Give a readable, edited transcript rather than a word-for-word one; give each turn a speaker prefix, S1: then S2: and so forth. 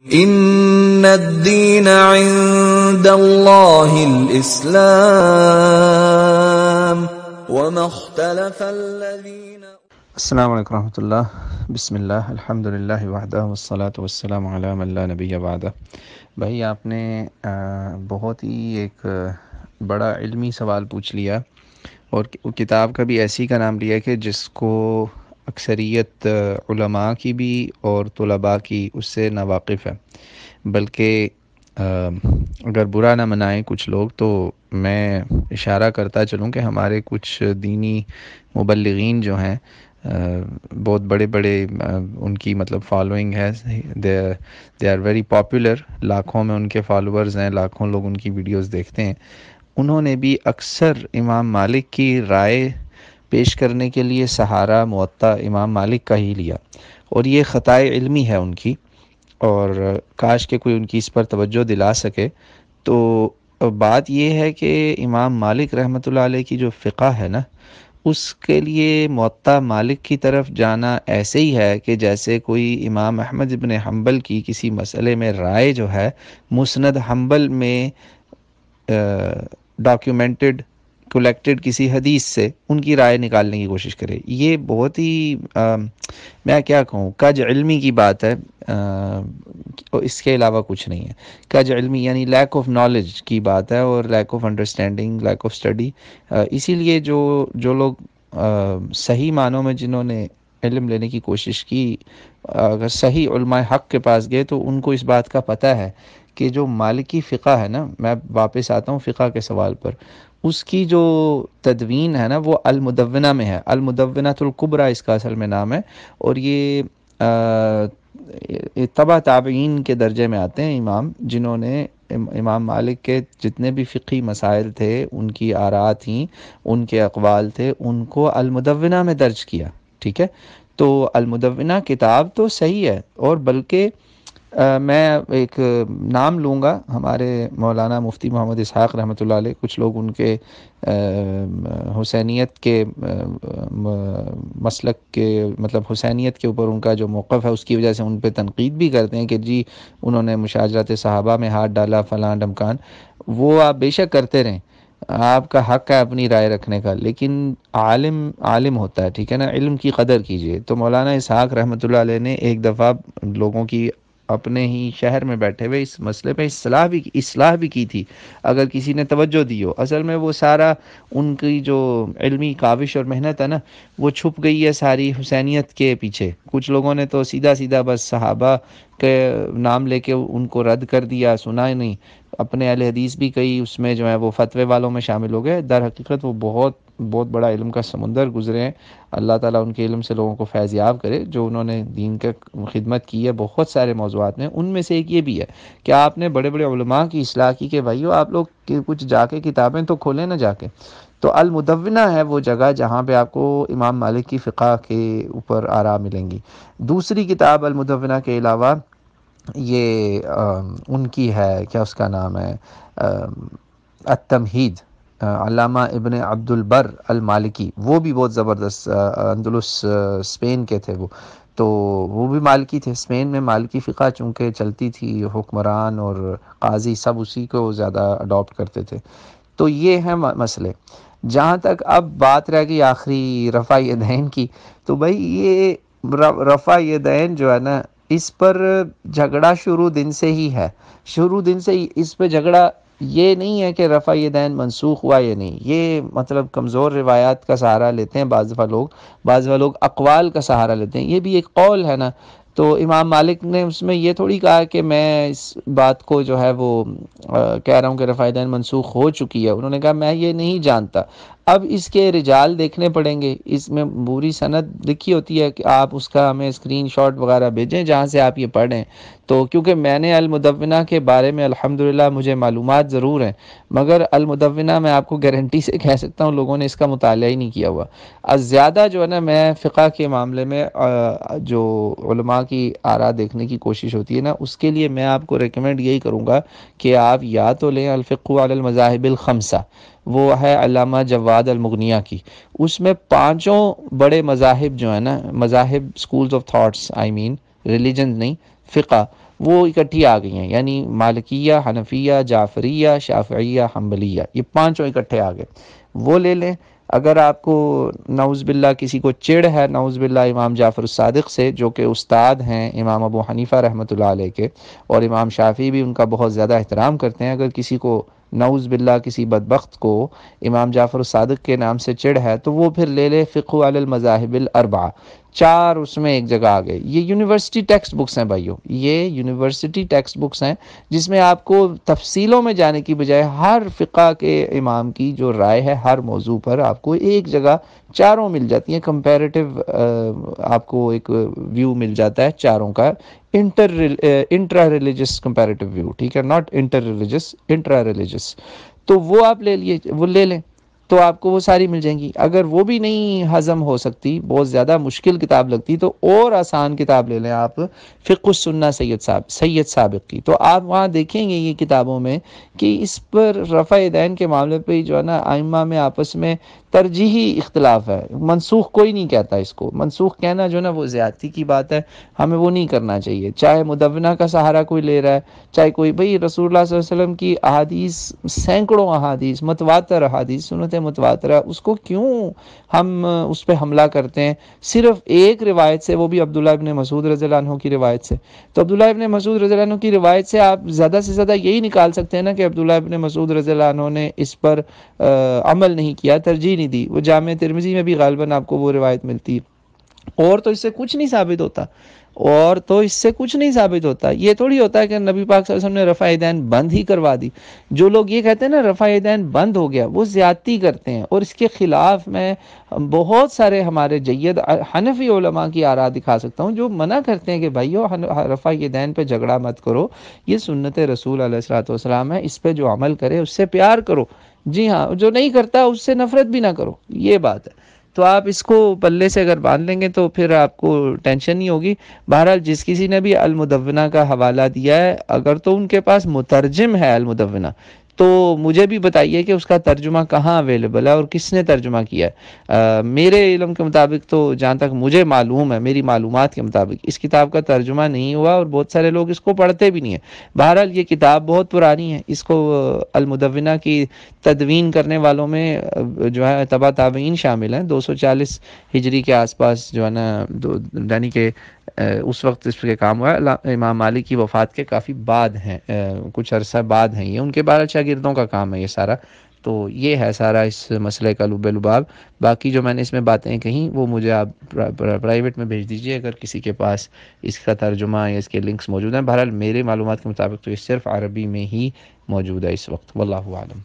S1: ان الدین عند اللہ الاسلام وما اختلف الذین.
S2: السلام علیکم ورحمۃ اللہ. بسم اللہ الحمدللہ وحدہ والصلاة والسلام علی من لا نبی بعدہ. بھائی آپ نے بہت ہی ایک بڑا علمی سوال پوچھ لیا اور کتاب کا بھی ایسی کا نام لیا کہ جس کو اکثریت علماء کی بھی اور طلباء کی اس سے ناواقف ہے. بلکہ اگر برا نہ منائیں کچھ لوگ تو میں اشارہ کرتا چلوں کہ ہمارے کچھ دینی مبلغین جو ہیں بہت بڑے بڑے ان کی مطلب فالوئنگ ہے، دے آر ویری پاپولر، لاکھوں میں ان کے فالوورز ہیں، لاکھوں لوگ ان کی ویڈیوز دیکھتے ہیں. انہوں نے بھی اکثر امام مالک کی رائے پیش کرنے کے لیے سہارا موطا امام مالک کا ہی لیا، اور یہ خطائے علمی ہے ان کی، اور کاش کہ کوئی ان کی اس پر توجہ دلا سکے. تو بات یہ ہے کہ امام مالک رحمۃ اللہ علیہ کی جو فقہ ہے نا، اس کے لیے موطا مالک کی طرف جانا ایسے ہی ہے کہ جیسے کوئی امام احمد ابن حنبل کی کسی مسئلے میں رائے جو ہے مسند حنبل میں ڈاکیومنٹڈ کولیکٹڈ کسی حدیث سے ان کی رائے نکالنے کی کوشش کرے. یہ بہت ہی میں کیا کہوں کج علمی کی بات ہے، اس کے علاوہ کچھ نہیں ہے. کج علمی یعنی لیک آف نالج کی بات ہے، اور lack of understanding, lack of study. اسی لیے جو لوگ صحیح معنوں میں جنہوں نے علم لینے کی کوشش کی، اگر صحیح علماء حق کے پاس گئے تو ان کو اس بات کا پتہ ہے کہ جو مالکی فقہ ہے نا، میں واپس آتا ہوں فقہ کے سوال پر، اس کی جو تدوین ہے نا وہ المدونہ میں ہے. المدونۃ الکبریٰ اس کا اصل میں نام ہے، اور یہ تبع تابعین کے درجے میں آتے ہیں امام، جنہوں نے امام مالک کے جتنے بھی فقہی مسائل تھے، ان کی آراء تھیں، ان کے اقوال تھے، ان کو المدونہ میں درج کیا. ٹھیک ہے، تو المدونہ کتاب تو صحیح ہے، اور بلکہ میں ایک نام لوں گا، ہمارے مولانا مفتی محمد اسحاق رحمۃ اللہ علیہ، کچھ لوگ ان کے حسینیت کے مسلک کے مطلب حسینیت کے اوپر ان کا جو موقف ہے اس کی وجہ سے ان پہ تنقید بھی کرتے ہیں کہ جی انہوں نے مشاجرت صحابہ میں ہاتھ ڈالا فلاں ڈمکان. وہ آپ بے شک کرتے رہیں، آپ کا حق ہے اپنی رائے رکھنے کا، لیکن عالم ہوتا ہے، ٹھیک ہے نا، علم کی قدر کیجئے. تو مولانا اسحاق رحمۃ اللہ علیہ نے ایک دفعہ لوگوں کی اپنے ہی شہر میں بیٹھے ہوئے اس مسئلے پہ اصلاح بھی کی تھی، اگر کسی نے توجہ دی ہو. اصل میں وہ سارا ان کی جو علمی کاوش اور محنت ہے نا، وہ چھپ گئی ہے ساری حسینیت کے پیچھے. کچھ لوگوں نے تو سیدھا بس صحابہ کے نام لے کے ان کو رد کر دیا، سنا ہی نہیں. اپنے اہل حدیث بھی کئی اس میں جو ہے وہ فتوے والوں میں شامل ہو گئے. در حقیقت وہ بہت بڑا علم کا سمندر گزرے ہیں. اللہ تعالیٰ ان کے علم سے لوگوں کو فیض یاب کرے. جو انہوں نے دین کے خدمت کی ہے بہت سارے موضوعات میں، ان میں سے ایک یہ بھی ہے کہ آپ نے بڑے بڑے علماء کی اصلاح کی کہ بھائیو آپ لوگ کچھ جا کے کتابیں تو کھولیں نہ جا کے. تو المدونہ ہے وہ جگہ جہاں پہ آپ کو امام مالک کی فقہ کے اوپر آراء ملیں گی. دوسری کتاب المدونہ کے علاوہ یہ ان کی ہے، کیا اس کا نام ہے، التمہید، علامہ ابن عبد البر المالکی. وہ بھی بہت زبردست، اندلس اسپین کے تھے وہ، تو وہ بھی مالکی تھے. اسپین میں مالکی فقہ چونکہ چلتی تھی، حکمران اور قاضی سب اسی کو زیادہ اڈاپٹ کرتے تھے. تو یہ ہیں مسئلے. جہاں تک اب بات رہ گئی آخری رفع یدین کی، تو بھائی یہ رفع یدین جو ہے نا، اس پر جھگڑا شروع دن سے ہی ہے. اس پہ جھگڑا یہ نہیں ہے کہ رفع یدین منسوخ ہوا یا نہیں. یہ مطلب کمزور روایات کا سہارا لیتے ہیں بعض دفعہ لوگ اقوال کا سہارا لیتے ہیں. یہ بھی ایک قول ہے نا. تو امام مالک نے اس میں یہ تھوڑی کہا کہ میں اس بات کو جو ہے وہ کہہ رہا ہوں کہ رفع یدین منسوخ ہو چکی ہے. انہوں نے کہا میں یہ نہیں جانتا. اب اس کے رجال دیکھنے پڑیں گے، اس میں پوری سند لکھی ہوتی ہے کہ آپ اس کا ہمیں اسکرین شاٹ وغیرہ بھیجیں جہاں سے آپ یہ پڑھیں. تو کیونکہ میں نے المدونہ کے بارے میں الحمدللہ مجھے معلومات ضرور ہیں، مگر المدونہ میں آپ کو گارنٹی سے کہہ سکتا ہوں لوگوں نے اس کا مطالعہ ہی نہیں کیا ہوا. زیادہ جو ہے نا، میں فقہ کے معاملے میں جو علماء کی آراء دیکھنے کی کوشش ہوتی ہے نا، اس کے لیے میں آپ کو ریکمینڈ یہی کروں گا کہ آپ یا تو لیں الفقہ علی المذاہب الخمسہ، وہ ہے علامہ جواد المغنیہ کی. اس میں 5 بڑے مذاہب جو ہیں نا، مذاہب سکولز آف تھاٹس، ریلیجن نہیں، فقہ، وہ اکٹھی آ گئی ہیں، یعنی مالکیہ، حنفیہ، جعفریہ، شافعیہ، حنبلیہ، یہ پانچوں اکٹھے آ گئے، وہ لے لیں۔ اگر آپ کو نعوذ باللہ کسی کو چڑ ہے نعوذ باللہ امام جعفر الصادق سے، جو کہ استاد ہیں امام ابو حنیفہ رحمۃ اللہ علیہ کے، اور امام شافعی بھی ان کا بہت زیادہ احترام کرتے ہیں، اگر کسی کو نعوذ باللہ کسی بدبخت کو امام جعفر الصادق کے نام سے چڑ ہے، تو وہ پھر لے لے فقہ علی المذاہب الاربعہ، چار اس میں ایک جگہ آ گئے۔ یہ یونیورسٹی ٹیکسٹ بکس ہیں بھائیو، یہ یونیورسٹی ٹیکسٹ بکس ہیں، جس میں آپ کو تفصیلوں میں جانے کی بجائے ہر فقہ کے امام کی جو رائے ہے ہر موضوع پر آپ کو ایک جگہ چاروں مل جاتی ہیں، کمپیریٹیو آپ کو ایک ویو مل جاتا ہے چاروں کا، انٹرا ریلیجس کمپیریٹیو ویو، ٹھیک ہے، not inter religious, intra religious, تو وہ آپ وہ لے لیں، تو آپ کو وہ ساری مل جائیں گی۔ اگر وہ بھی نہیں ہضم ہو سکتی، بہت زیادہ مشکل کتاب لگتی، تو اور آسان کتاب لے لیں آپ، فقہ السنہ سید سابق کی، تو آپ وہاں دیکھیں گے یہ کتابوں میں کہ اس پر رفع دین کے معاملے پہ جو ہے نا ائمہ میں آپس میں ترجیحی اختلاف ہے، منسوخ کوئی نہیں کہتا اس کو، منسوخ کہنا جو ہے نا وہ زیادتی کی بات ہے، ہمیں وہ نہیں کرنا چاہیے، چاہے مدونہ کا سہارا کوئی لے رہا ہے، چاہے کوئی، بھئی رسول اللہ صلی اللہ علیہ وسلم کی احادیث، سینکڑوں احادیث، متواتر احادیث، سنت متواترہ، اس کو کیوں ہم اس پہ حملہ کرتے ہیں صرف ایک روایت سے، وہ بھی عبداللہ ابن مسعود رضی اللہ عنہ کی روایت سے؟ تو عبداللہ ابن مسعود رضی اللہ عنہ کی روایت سے آپ زیادہ سے زیادہ یہی نکال سکتے ہیں نا کہ عبداللہ ابن مسعود رضی اللہ عنہ نے اس پر عمل نہیں کیا، ترجیح نہیں دی، وہ جامع ترمذی میں بھی غالباً آپ کو وہ روایت ملتی ہے، اور تو اس سے کچھ نہیں ثابت ہوتا، اور تو اس سے کچھ نہیں ثابت ہوتا۔ یہ تھوڑی ہوتا ہے کہ نبی پاک صلی اللہ علیہ وسلم نے رفع دین بند ہی کروا دی۔ جو لوگ یہ کہتے ہیں نا رفع دین بند ہو گیا، وہ زیادتی کرتے ہیں، اور اس کے خلاف میں بہت سارے ہمارے جید حنفی علماء کی آراء دکھا سکتا ہوں، جو منع کرتے ہیں کہ بھائیو رفع دین پہ جھگڑا مت کرو، یہ سنت رسول علیہ الصلوۃ والسلام ہے، اس پہ جو عمل کرے اس سے پیار کرو، جی ہاں، جو نہیں کرتا اس سے نفرت بھی نہ کرو، یہ بات ہے۔ تو آپ اس کو پلے سے اگر باندھ لیں گے تو پھر آپ کو ٹینشن نہیں ہوگی۔ بہرحال جس کسی نے بھی المدونہ کا حوالہ دیا ہے، اگر تو ان کے پاس مترجم ہے المدونہ، تو مجھے بھی بتائیے کہ اس کا ترجمہ کہاں اویلیبل ہے اور کس نے ترجمہ کیا ہے۔ میرے علم کے مطابق تو جہاں تک مجھے معلوم ہے، میری معلومات کے مطابق اس کتاب کا ترجمہ نہیں ہوا، اور بہت سارے لوگ اس کو پڑھتے بھی نہیں ہیں۔ بہرحال یہ کتاب بہت پرانی ہے، اس کو المدونہ کی تدوین کرنے والوں میں جو ہے تبع تابعین شامل ہیں، 240 ہجری کے آس پاس جو ہے نا، یعنی کہ اس وقت اس کے کام ہوا ہے، امام مالک کی وفات کے کافی بعد ہیں، کچھ عرصہ بعد ہیں یہ، ان کے بارہ شاگردوں کا کام ہے یہ سارا۔ تو یہ ہے سارا اس مسئلے کا لب لباب۔ باقی جو میں نے اس میں باتیں کہیں وہ مجھے آپ پرائیویٹ میں بھیج دیجئے اگر کسی کے پاس اس کا ترجمہ یا اس کے لنکس موجود ہیں۔ بہرحال میرے معلومات کے مطابق تو یہ صرف عربی میں ہی موجود ہے اس وقت، واللہ اعلم۔